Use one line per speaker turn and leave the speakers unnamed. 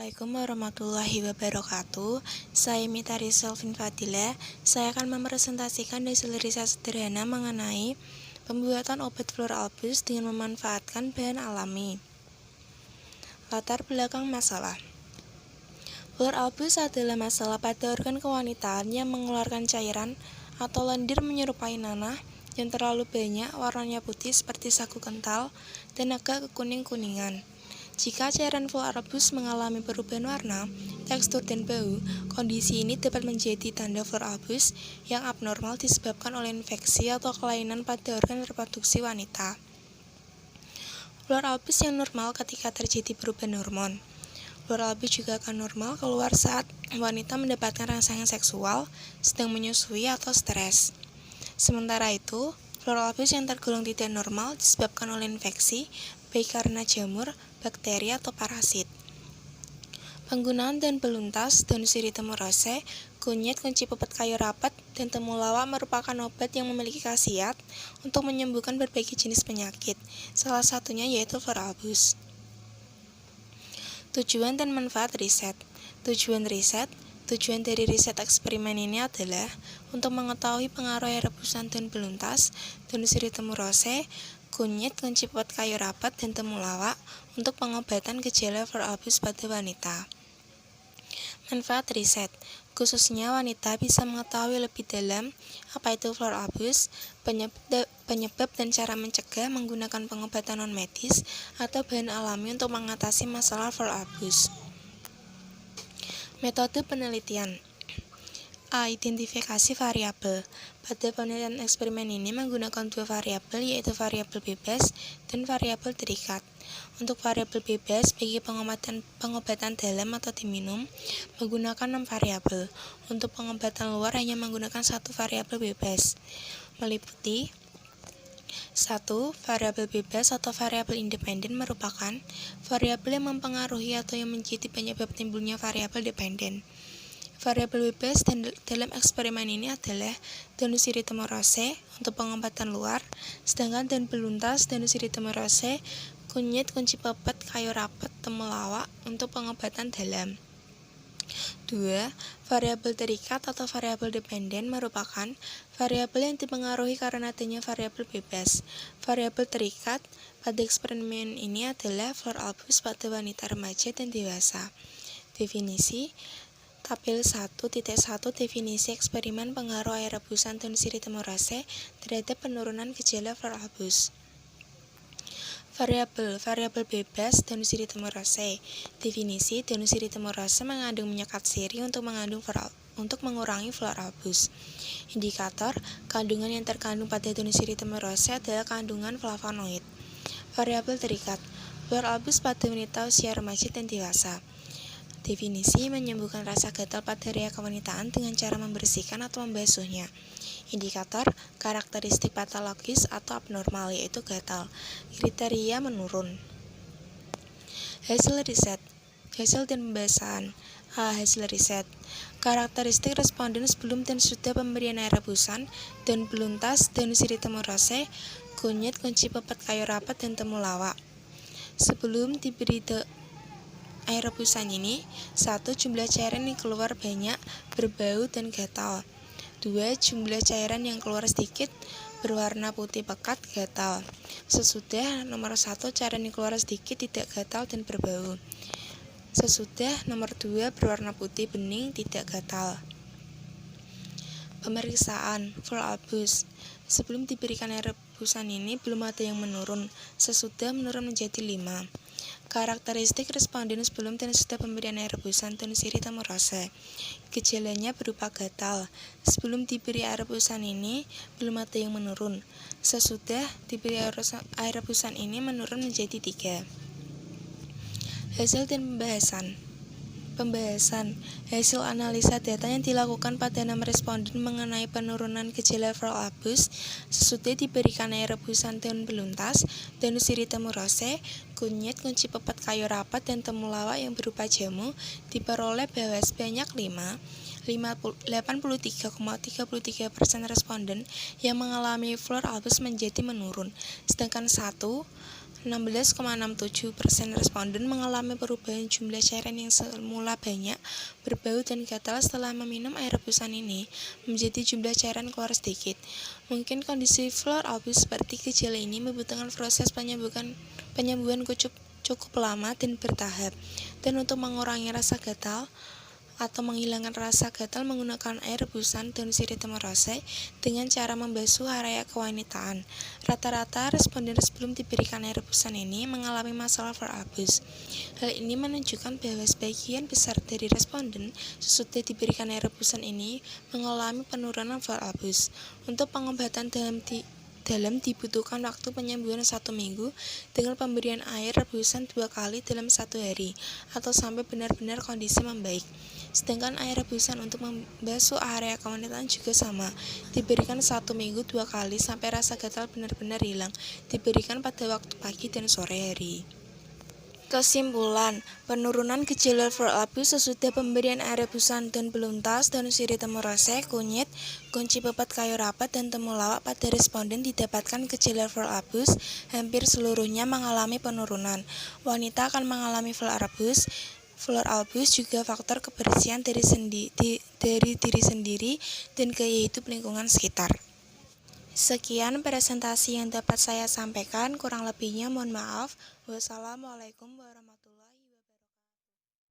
Assalamualaikum warahmatullahi wabarakatuh. Saya Mita Rizalvin Fadila. Saya akan mempresentasikan hasil riset sederhana mengenai pembuatan obat Flor Albus dengan memanfaatkan bahan alami. Latar belakang masalah. Flor Albus adalah masalah pada organ kewanitaan yang mengeluarkan cairan atau lendir menyerupai nanah yang terlalu banyak, warnanya putih seperti sagu kental dan agak kekuning-kuningan. Jika cairan Flor Albus mengalami perubahan warna, tekstur, dan bau, kondisi ini dapat menjadi tanda Flor Albus yang abnormal disebabkan oleh infeksi atau kelainan pada organ reproduksi wanita. Flor Albus yang normal ketika terjadi perubahan hormon. Flor Albus juga akan normal keluar saat wanita mendapatkan rangsangan seksual, sedang menyusui, atau stres. Sementara itu, Flor Albus yang tergolong tidak normal disebabkan oleh infeksi, baik karena jamur, bakteri, atau parasit. Penggunaan daun beluntas, daun sirih temurose, kunyit, kunci pepet kayu rapat, dan temulawak merupakan obat yang memiliki khasiat untuk menyembuhkan berbagai jenis penyakit, salah satunya yaitu Flor Albus. Tujuan dan manfaat riset. Tujuan dari riset eksperimen ini adalah untuk mengetahui pengaruh air rebusan daun beluntas, daun sirih temurose, kunyit, kunci pepet kayu rapat, dan temulawak untuk pengobatan gejala Flor Albus pada wanita. Manfaat riset, khususnya wanita bisa mengetahui lebih dalam apa itu Flor Albus, penyebab dan cara mencegah menggunakan pengobatan non-medis atau bahan alami untuk mengatasi masalah Flor Albus. Metode penelitian. A. Identifikasi variabel. Pada penelitian eksperimen ini menggunakan dua variabel, yaitu variabel bebas dan variabel terikat. Untuk variabel bebas bagi pengobatan dalam atau diminum menggunakan 6 variabel. Untuk pengobatan luar hanya menggunakan satu variabel bebas, meliputi 1. Variabel bebas atau variabel independen merupakan variabel yang mempengaruhi atau yang menjadi penyebab timbulnya variabel dependen. Variabel bebas dalam eksperimen ini adalah daun sirih temurose untuk pengobatan luar, sedangkan daun beluntas, daun sirih temurose, kunyit, kunci pepet, kayu rapat, temulawak untuk pengobatan dalam. 2. Variabel terikat atau variabel dependen merupakan variabel yang dipengaruhi karena adanya variabel bebas. Variabel terikat pada eksperimen ini adalah Flor Albus pada wanita remaja dan dewasa. Definisi Tabel 1.1 Definisi eksperimen pengaruh air rebusan daun sirih temurose terhadap penurunan gejala Flor Albus. Variabel bebas daun sirih temurose. Definisi daun sirih temurose mengandung minyak atsiri untuk mengurangi Flor Albus. Indikator kandungan yang terkandung pada daun sirih temurose adalah kandungan flavonoid. Variabel terikat Flor Albus pada wanita usia remaja dan dewasa. Definisi menyembuhkan rasa gatal pada area kewanitaan dengan cara membersihkan atau membasuhnya. Indikator karakteristik patologis atau abnormal yaitu gatal. Kriteria menurun. Hasil riset. Hasil dan pembahasan. Hasil riset. Karakteristik responden sebelum dan sesudah pemberian air rebusan, daun beluntas, daun sirih temurose, kunyit, kunci pepet kayu rapat, dan temulawak. Sebelum diberi air rebusan ini, 1. Jumlah cairan yang keluar banyak, berbau, dan gatal. 2. Jumlah cairan yang keluar sedikit, berwarna putih pekat, gatal. Sesudah nomor 1, cairan yang keluar sedikit, tidak gatal dan berbau. Sesudah nomor 2, berwarna putih bening, tidak gatal. Pemeriksaan Flor Albus. Sebelum diberikan air rebusan ini belum ada yang menurun, sesudah menurun menjadi 5. Karakteristik responden sebelum dan sesudah pemberian air rebusan daun sirih temurose. Gejalanya berupa gatal. Sebelum diberi air rebusan ini belum ada yang menurun. Sesudah diberi air rebusan ini menurun menjadi 3. Hasil dan Pembahasan hasil analisa data yang dilakukan pada 6 responden mengenai penurunan gejala Flor Albus sesudah diberikan air rebusan daun beluntas, daun sirih temurose, kunyit, kunci pepet kayu rapat, dan temulawak yang berupa jamu diperoleh bahwa sebanyak 83,33% responden yang mengalami Flor Albus menjadi menurun, sedangkan 1 16,67% responden mengalami perubahan jumlah cairan yang semula banyak, berbau dan gatal setelah meminum air rebusan ini, menjadi jumlah cairan keluar sedikit. Mungkin kondisi floor albus seperti gejala ini membutuhkan proses penyembuhan cukup lama dan bertahap. Dan untuk mengurangi rasa gatal atau menghilangkan rasa gatal menggunakan air rebusan daun sirih temu rose dengan cara membasuh area kewanitaan. Rata-rata responden sebelum diberikan air rebusan ini mengalami masalah floor albus. Hal ini menunjukkan bahwa sebagian besar dari responden sesudah diberikan air rebusan ini mengalami penurunan floor albus. Untuk pengobatan dalam dibutuhkan waktu penyembuhan 1 minggu dengan pemberian air rebusan 2 kali dalam 1 hari atau sampai benar-benar kondisi membaik. Sedangkan air rebusan untuk membasuh area kewanitaan juga sama, diberikan 1 minggu 2 kali sampai rasa gatal benar-benar hilang, diberikan pada waktu pagi dan sore hari. Kesimpulan, penurunan gejala floor albus sesudah pemberian air rebusan daun beluntas, daun sirih temu rose, kunyit, kunci pepat kayu rapat, dan temulawak pada responden didapatkan gejala floor albus, hampir seluruhnya mengalami penurunan. Wanita akan mengalami floor albus juga faktor kebersihan dari diri sendiri dan gaya hidup lingkungan sekitar. Sekian presentasi yang dapat saya sampaikan, kurang lebihnya mohon maaf. Wassalamualaikum warahmatullahi wabarakatuh.